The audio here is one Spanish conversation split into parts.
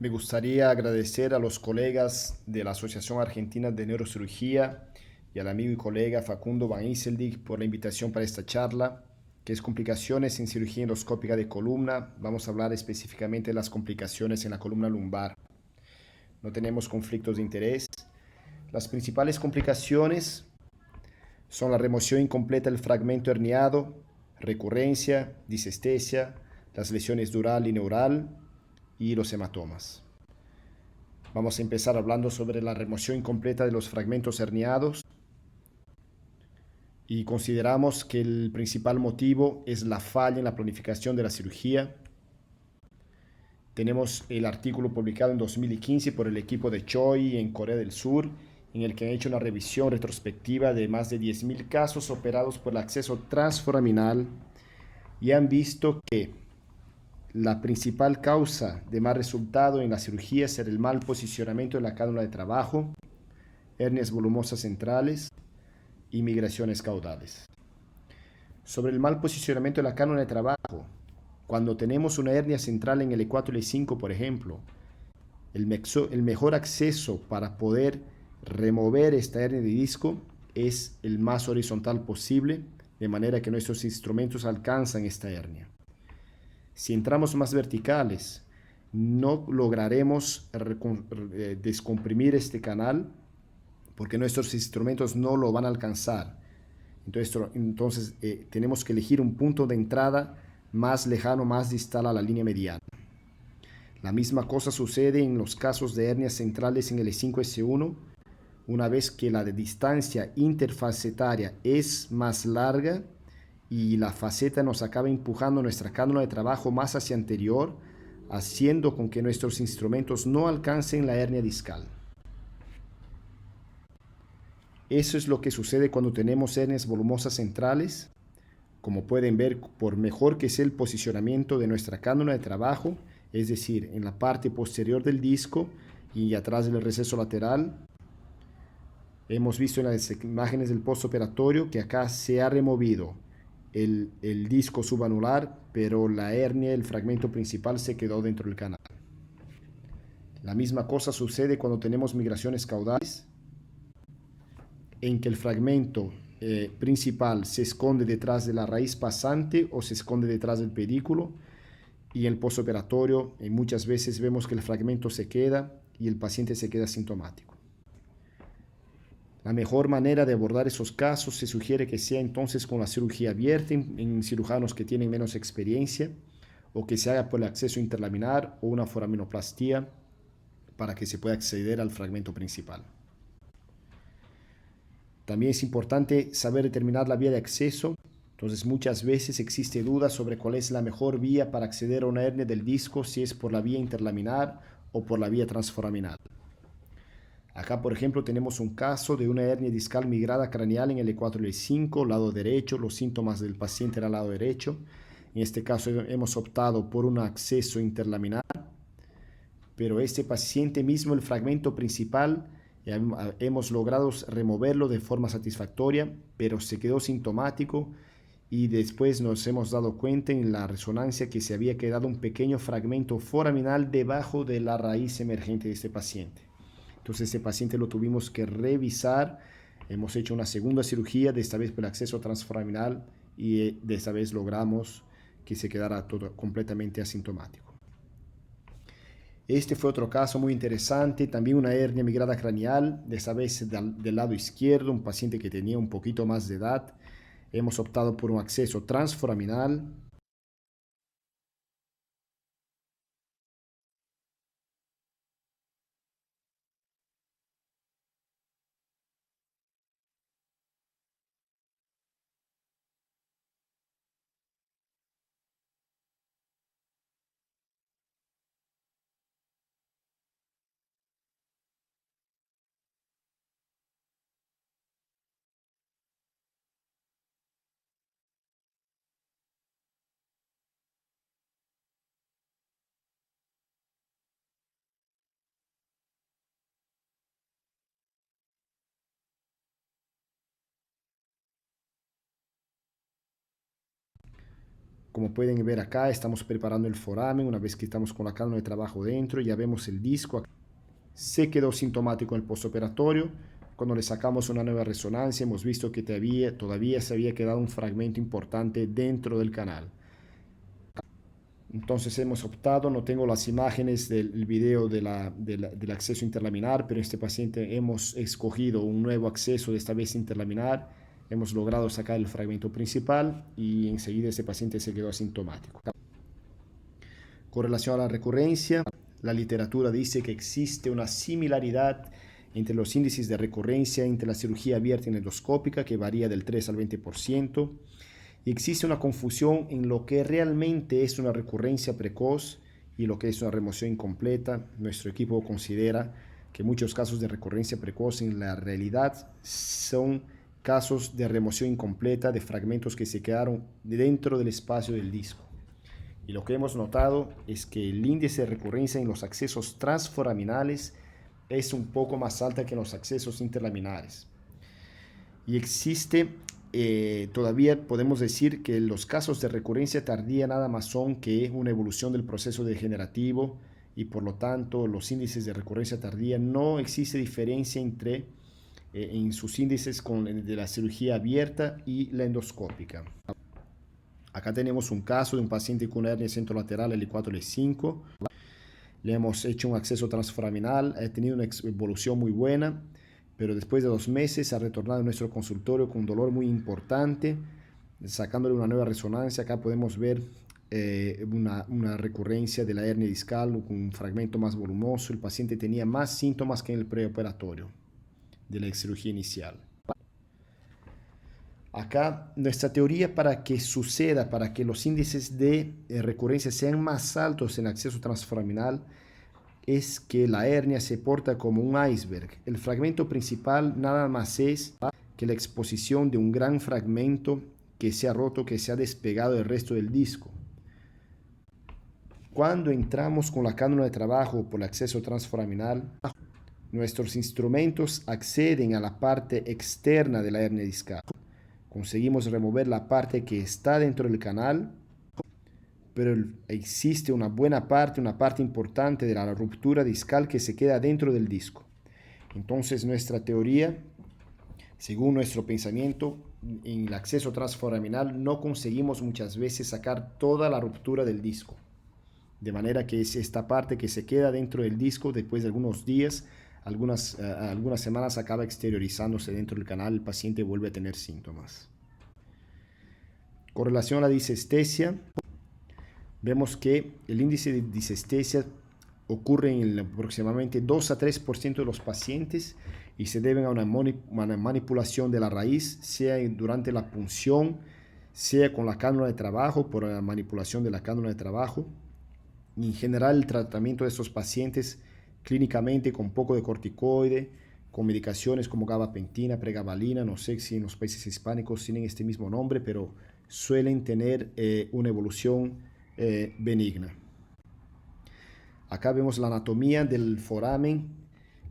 Me gustaría agradecer a los colegas de la Asociación Argentina de Neurocirugía y al amigo y colega Facundo Van Iseldig por la invitación para esta charla, que es complicaciones en cirugía endoscópica de columna. Vamos a hablar específicamente de las complicaciones en la columna lumbar. No tenemos conflictos de interés. Las principales complicaciones son la remoción incompleta del fragmento herniado, recurrencia, disestesia, las lesiones dural y neural y los hematomas. Vamos a empezar hablando sobre la remoción incompleta de los fragmentos herniados y consideramos que el principal motivo es la falla en la planificación de la cirugía. Tenemos el artículo publicado en 2015 por el equipo de Choi en Corea del Sur, en el que han hecho una revisión retrospectiva de más de 10.000 casos operados por el acceso transforaminal y han visto que la principal causa de mal resultado en la cirugía será el mal posicionamiento de la cánula de trabajo, hernias volumosas centrales y migraciones caudales. Sobre el mal posicionamiento de la cánula de trabajo, cuando tenemos una hernia central en el E4 y E5, por ejemplo, el mejor acceso para poder remover esta hernia de disco es el más horizontal posible, de manera que nuestros instrumentos alcanzan esta hernia. Si entramos más verticales, no lograremos descomprimir este canal porque nuestros instrumentos no lo van a alcanzar. Entonces tenemos que elegir un punto de entrada más lejano, más distal a la línea mediana. La misma cosa sucede en los casos de hernias centrales en el E5-S1, una vez que la distancia interfacetaria es más larga y la faceta nos acaba empujando nuestra cánula de trabajo más hacia anterior, haciendo con que nuestros instrumentos no alcancen la hernia discal. Eso es lo que sucede cuando tenemos hernias volumosas centrales. Como pueden ver, por mejor que sea el posicionamiento de nuestra cánula de trabajo, es decir, en la parte posterior del disco y atrás del receso lateral, hemos visto en las imágenes del postoperatorio que acá se ha removido el disco subanular, pero la hernia, el fragmento principal, se quedó dentro del canal. La misma cosa sucede cuando tenemos migraciones caudales, en que el fragmento principal se esconde detrás de la raíz pasante o se esconde detrás del pedículo, y en el postoperatorio muchas veces vemos que el fragmento se queda y el paciente se queda asintomático. La mejor manera de abordar esos casos se sugiere que sea entonces con la cirugía abierta en cirujanos que tienen menos experiencia, o que se haga por el acceso interlaminar o una foraminoplastia para que se pueda acceder al fragmento principal. También es importante saber determinar la vía de acceso. Entonces muchas veces existe duda sobre cuál es la mejor vía para acceder a una hernia del disco, si es por la vía interlaminar o por la vía transforaminal. Acá, por ejemplo, tenemos un caso de una hernia discal migrada craneal en el E4 y E5, lado derecho. Los síntomas del paciente eran lado derecho. En este caso hemos optado por un acceso interlaminar, pero este paciente mismo, el fragmento principal, hemos logrado removerlo de forma satisfactoria, pero se quedó sintomático y después nos hemos dado cuenta en la resonancia que se había quedado un pequeño fragmento foraminal debajo de la raíz emergente de este paciente. Entonces este paciente lo tuvimos que revisar. Hemos hecho una segunda cirugía, de esta vez por el acceso transforaminal, y de esta vez logramos que se quedara todo completamente asintomático. Este fue otro caso muy interesante, también una hernia migrada craneal, de esta vez del lado izquierdo, un paciente que tenía un poquito más de edad. Hemos optado por un acceso transforaminal. Como pueden ver acá, estamos preparando el foramen. Una vez que estamos con la cánula de trabajo dentro, ya vemos el disco. Se quedó sintomático en el postoperatorio. Cuando le sacamos una nueva resonancia, hemos visto que todavía se había quedado un fragmento importante dentro del canal. Entonces hemos optado, no tengo las imágenes del video del acceso interlaminar, pero en este paciente hemos escogido un nuevo acceso, de esta vez interlaminar. Hemos logrado sacar el fragmento principal y enseguida este paciente se quedó asintomático. Con relación a la recurrencia, la literatura dice que existe una similaridad entre los índices de recurrencia entre la cirugía abierta y endoscópica, que varía del 3 al 20%. Y existe una confusión en lo que realmente es una recurrencia precoz y lo que es una remoción incompleta. Nuestro equipo considera que muchos casos de recurrencia precoz en la realidad son casos de remoción incompleta de fragmentos que se quedaron dentro del espacio del disco. Y lo que hemos notado es que el índice de recurrencia en los accesos transforaminales es un poco más alta que en los accesos interlaminares. Y existe, todavía podemos decir que los casos de recurrencia tardía nada más son que una evolución del proceso degenerativo y por lo tanto los índices de recurrencia tardía no existe diferencia entre en sus índices de la cirugía abierta y la endoscópica. Acá tenemos un caso de un paciente con hernia centrolateral L4, L5. Le hemos hecho un acceso transforaminal, ha tenido una evolución muy buena, pero después de 2 meses ha retornado a nuestro consultorio con un dolor muy importante, sacándole una nueva resonancia. Acá podemos ver una recurrencia de la hernia discal con un fragmento más volumoso. El paciente tenía más síntomas que en el preoperatorio de la cirugía inicial. Acá nuestra teoría para que suceda, para que los índices de recurrencia sean más altos en acceso transforaminal, es que la hernia se porta como un iceberg. El fragmento principal nada más es que la exposición de un gran fragmento que se ha roto, que se ha despegado del resto del disco. Cuando entramos con la cánula de trabajo por el acceso transforaminal, nuestros instrumentos acceden a la parte externa de la hernia discal. Conseguimos remover la parte que está dentro del canal, pero existe una buena parte, una parte importante de la ruptura discal que se queda dentro del disco. Entonces nuestra teoría, según nuestro pensamiento, en el acceso transforaminal no conseguimos muchas veces sacar toda la ruptura del disco. De manera que es esta parte que se queda dentro del disco después de algunos días, algunas semanas acaba exteriorizándose dentro del canal, el paciente vuelve a tener síntomas. Con relación a la disestesia, vemos que el índice de disestesia ocurre en aproximadamente 2 a 3% de los pacientes y se deben a una manipulación de la raíz, sea durante la punción, sea con la cánula de trabajo, por la manipulación de la cánula de trabajo. Y en general el tratamiento de estos pacientes clínicamente con poco de corticoide, con medicaciones como gabapentina, pregabalina, no sé si en los países hispánicos tienen este mismo nombre, pero suelen tener una evolución benigna. Acá vemos la anatomía del foramen.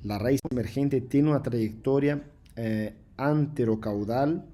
La raíz emergente tiene una trayectoria anterocaudal,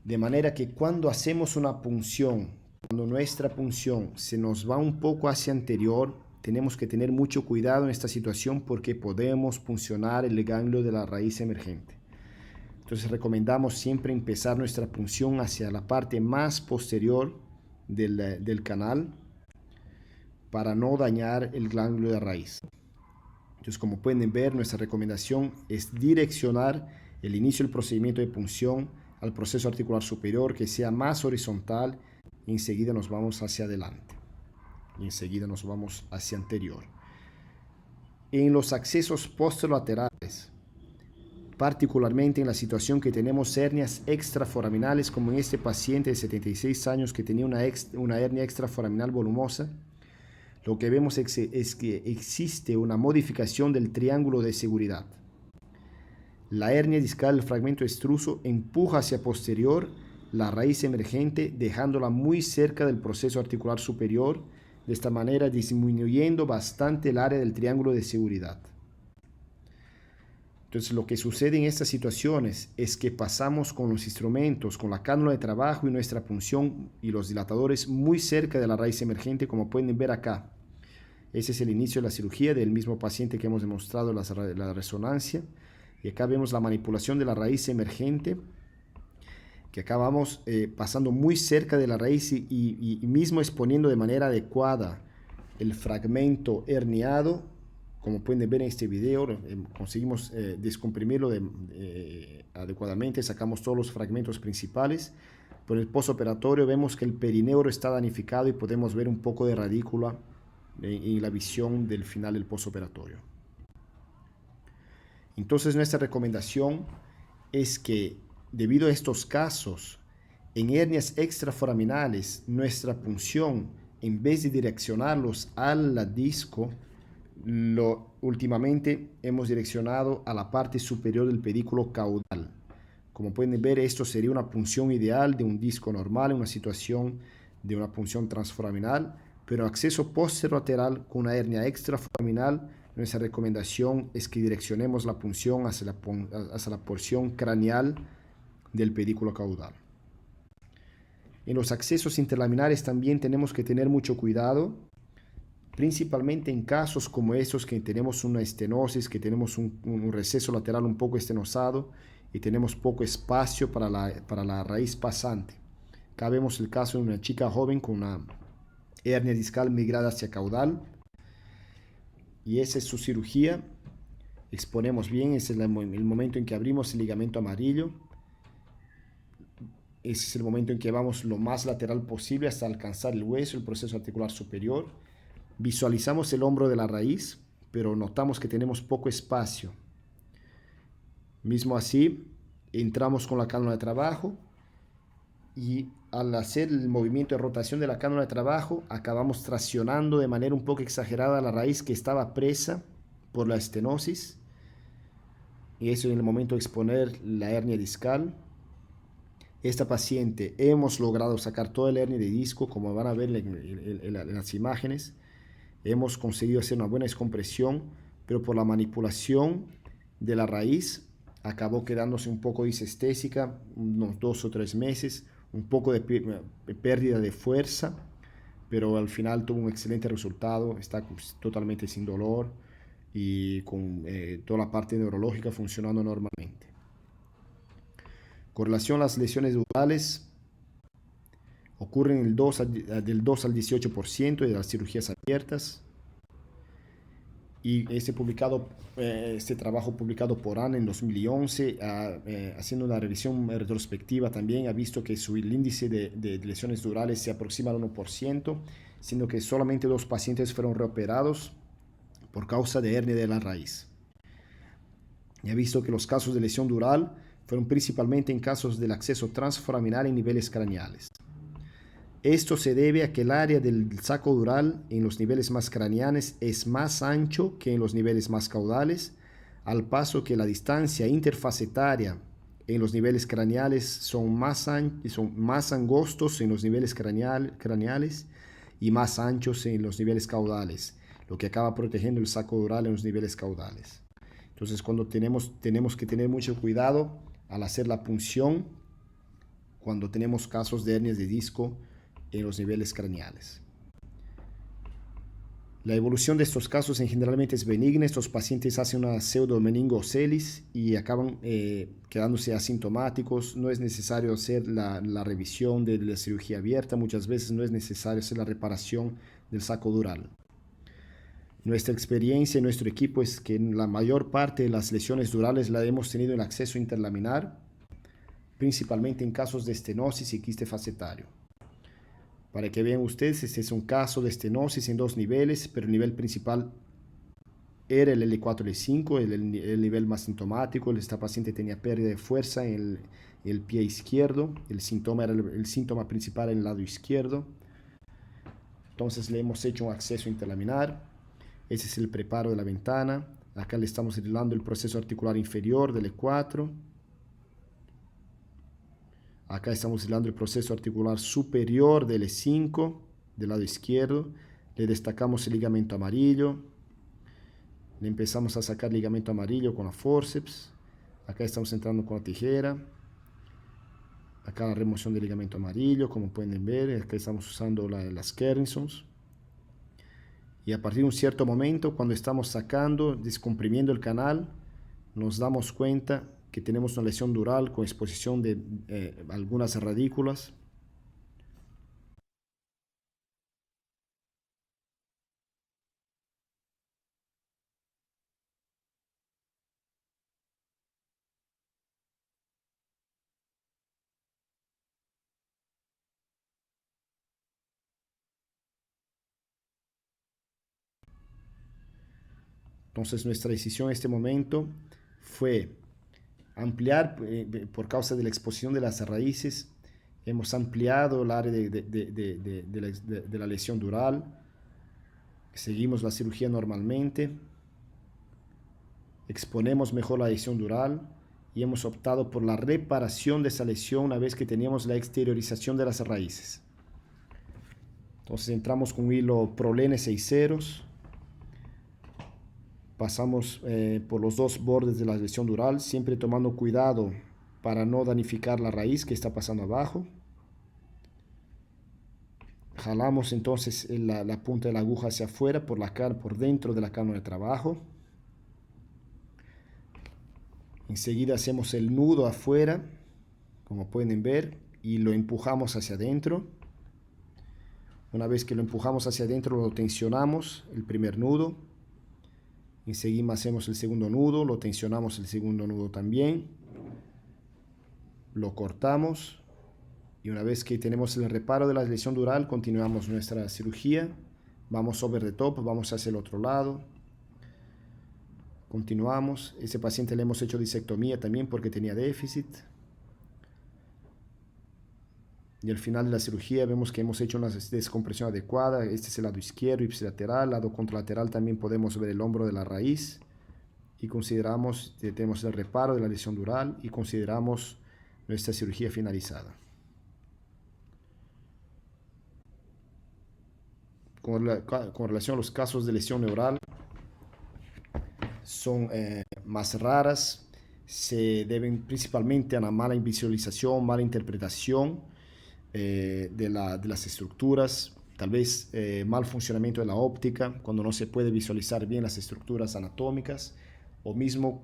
de manera que cuando hacemos una punción, cuando nuestra punción se nos va un poco hacia anterior, tenemos que tener mucho cuidado en esta situación porque podemos puncionar el ganglio de la raíz emergente. Entonces recomendamos siempre empezar nuestra punción hacia la parte más posterior del canal para no dañar el ganglio de raíz. Entonces, como pueden ver, nuestra recomendación es direccionar el inicio del procedimiento de punción al proceso articular superior que sea más horizontal y enseguida nos vamos hacia adelante. Y enseguida nos vamos hacia anterior. En los accesos posterolaterales, particularmente en la situación que tenemos hernias extraforaminales, como en este paciente de 76 años que tenía una hernia extraforaminal volumosa, lo que vemos es que existe una modificación del triángulo de seguridad. La hernia discal, el fragmento extruso, empuja hacia posterior la raíz emergente, dejándola muy cerca del proceso articular superior, de esta manera disminuyendo bastante el área del triángulo de seguridad. Entonces, lo que sucede en estas situaciones es que pasamos con los instrumentos, con la cánula de trabajo y nuestra punción y los dilatadores muy cerca de la raíz emergente, como pueden ver acá. Ese es el inicio de la cirugía del mismo paciente que hemos demostrado la resonancia. Y acá vemos la manipulación de la raíz emergente, que acá vamos pasando muy cerca de la raíz y mismo exponiendo de manera adecuada el fragmento herniado. Como pueden ver en este video, conseguimos descomprimirlo adecuadamente, sacamos todos los fragmentos principales. Por el postoperatorio vemos que el perineo está danificado y podemos ver un poco de radícula en la visión del final del postoperatorio. Entonces nuestra recomendación es que debido a estos casos, en hernias extraforaminales, nuestra punción, en vez de direccionarlos al disco, últimamente hemos direccionado a la parte superior del pedículo caudal. Como pueden ver, esto sería una punción ideal de un disco normal en una situación de una punción transforaminal, pero acceso posterolateral con una hernia extraforaminal, nuestra recomendación es que direccionemos la punción hacia la porción craneal del pedículo caudal. En los accesos interlaminares también tenemos que tener mucho cuidado, principalmente en casos como estos que tenemos una estenosis, que tenemos un receso lateral un poco estenosado y tenemos poco espacio para la raíz pasante. Acá vemos el caso de una chica joven con una hernia discal migrada hacia caudal y esa es su cirugía. Exponemos bien, ese es el momento en que abrimos el ligamento amarillo. Ese es el momento en que vamos lo más lateral posible hasta alcanzar el hueso, el proceso articular superior. Visualizamos el hombro de la raíz, pero notamos que tenemos poco espacio. Mismo así, entramos con la cánula de trabajo y al hacer el movimiento de rotación de la cánula de trabajo, acabamos traccionando de manera un poco exagerada la raíz que estaba presa por la estenosis. Y eso en el momento de exponer la hernia discal. Esta paciente hemos logrado sacar toda la hernia de disco, como van a ver en las imágenes. Hemos conseguido hacer una buena descompresión, pero por la manipulación de la raíz acabó quedándose un poco disestésica, unos 2 o 3 meses, un poco de pérdida de fuerza, pero al final tuvo un excelente resultado, está totalmente sin dolor y con toda la parte neurológica funcionando normalmente. Con relación a las lesiones durales, ocurren del 2 al 18% de las cirugías abiertas. Y este trabajo publicado por Anne en 2011, haciendo una revisión retrospectiva también, ha visto que el índice de lesiones durales se aproxima al 1%, siendo que solamente 2 pacientes fueron reoperados por causa de hernia de la raíz. Y ha visto que los casos de lesión dural fueron principalmente en casos del acceso transforaminal en niveles craneales. Esto se debe a que el área del saco dural en los niveles más craneales es más ancho que en los niveles más caudales, al paso que la distancia interfacetaria en los niveles craneales son más angostos en los niveles craneales y más anchos en los niveles caudales, lo que acaba protegiendo el saco dural en los niveles caudales. Entonces, cuando tenemos que tener mucho cuidado al hacer la punción, cuando tenemos casos de hernias de disco en los niveles craneales. La evolución de estos casos generalmente es benigna. Estos pacientes hacen una pseudomeningocelis y acaban quedándose asintomáticos. No es necesario hacer la revisión de la cirugía abierta. Muchas veces no es necesario hacer la reparación del saco dural. Nuestra experiencia en nuestro equipo es que la mayor parte de las lesiones durales la hemos tenido en acceso interlaminar, principalmente en casos de estenosis y quiste facetario. Para que vean ustedes, este es un caso de estenosis en 2 niveles, pero el nivel principal era el L4, L5, el nivel más sintomático. Esta paciente tenía pérdida de fuerza en el pie izquierdo. El síntoma principal en el lado izquierdo. Entonces le hemos hecho un acceso interlaminar. Ese es el preparo de la ventana. Acá le estamos aislando el proceso articular inferior del E4. Acá estamos aislando el proceso articular superior del E5, del lado izquierdo. Le destacamos el ligamento amarillo. Le empezamos a sacar ligamento amarillo con la forceps. Acá estamos entrando con la tijera. Acá la remoción del ligamento amarillo, como pueden ver. Acá estamos usando las Kernisons. Y a partir de un cierto momento, cuando estamos sacando, descomprimiendo el canal, nos damos cuenta que tenemos una lesión dural con exposición de algunas radículas. Entonces nuestra decisión en este momento fue ampliar, por causa de la exposición de las raíces, hemos ampliado el área de la lesión dural, seguimos la cirugía normalmente, exponemos mejor la lesión dural y hemos optado por la reparación de esa lesión una vez que teníamos la exteriorización de las raíces. Entonces entramos con un hilo Prolene 6 ceros, pasamos por los dos bordes de la lesión dural, siempre tomando cuidado para no danificar la raíz que está pasando abajo. Jalamos entonces la punta de la aguja hacia afuera por dentro de la cámara de trabajo. Enseguida hacemos el nudo afuera, como pueden ver, y lo empujamos hacia adentro. Una vez que lo empujamos hacia adentro, lo tensionamos, el primer nudo. Enseguida hacemos el segundo nudo, lo tensionamos el segundo nudo también. Lo cortamos. Y una vez que tenemos el reparo de la lesión dural, continuamos nuestra cirugía. Vamos over the top, vamos hacia el otro lado. Continuamos. Ese paciente le hemos hecho disectomía también porque tenía déficit. Y al final de la cirugía vemos que hemos hecho una descompresión adecuada. Este es el lado izquierdo, ipsilateral. Lado contralateral también podemos ver el hombro de la raíz. Y consideramos que tenemos el reparo de la lesión dural y consideramos nuestra cirugía finalizada. Con relación a los casos de lesión neural, son más raras, se deben principalmente a la mala visualización, mala interpretación de las estructuras, tal vez mal funcionamiento de la óptica, cuando no se puede visualizar bien las estructuras anatómicas, o mismo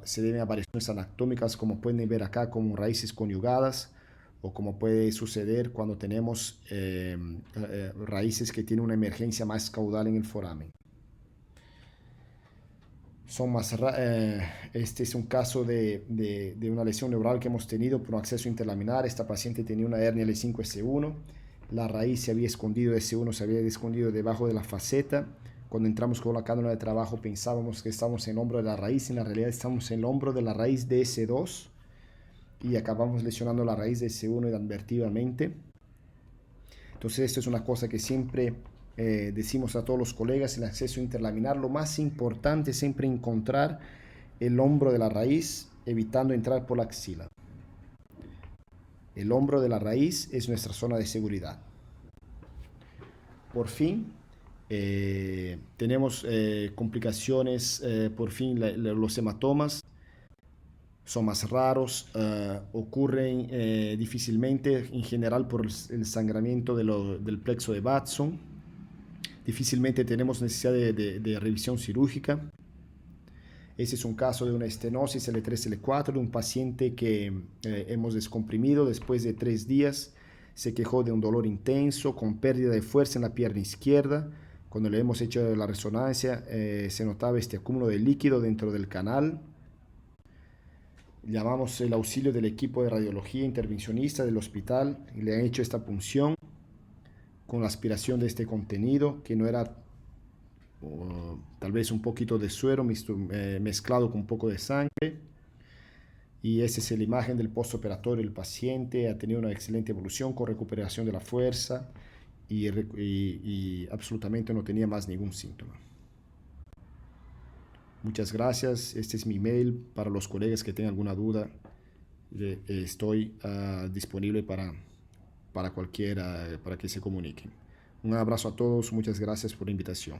se deben a variaciones anatómicas, como pueden ver acá, como raíces conyugadas, o como puede suceder cuando tenemos raíces que tienen una emergencia más caudal en el foramen. Este es un caso de una lesión neural que hemos tenido por un acceso interlaminar. Esta paciente tenía una hernia L5-S1. La raíz se había escondido, S1 se había escondido debajo de la faceta. Cuando entramos con la cánula de trabajo pensábamos que estábamos en el hombro de la raíz. En la realidad estamos en el hombro de la raíz de S2 y acabamos lesionando la raíz de S1 inadvertidamente. Entonces esto es una cosa que siempre decimos a todos los colegas: el acceso interlaminar, lo más importante es siempre encontrar el hombro de la raíz, evitando entrar por la axila. El hombro de la raíz es nuestra zona de seguridad. Por fin, tenemos complicaciones, por fin los hematomas son más raros, ocurren difícilmente, en general por el sangramiento del plexo de Batson. Difícilmente tenemos necesidad de revisión cirúrgica. Ese es un caso de una estenosis L3, L4 de un paciente que hemos descomprimido después de 3 días. Se quejó de un dolor intenso, con pérdida de fuerza en la pierna izquierda. Cuando le hemos hecho la resonancia, se notaba este acúmulo de líquido dentro del canal. Llamamos el auxilio del equipo de radiología intervencionista del hospital y le han hecho esta punción con la aspiración de este contenido, que no era tal vez un poquito de suero mezclado con un poco de sangre. Y esa es la imagen del postoperatorio. El paciente ha tenido una excelente evolución con recuperación de la fuerza y absolutamente no tenía más ningún síntoma. Muchas gracias. Este es mi mail para los colegas que tengan alguna duda. Estoy disponible para que se comuniquen. Un abrazo a todos. Muchas gracias por la invitación.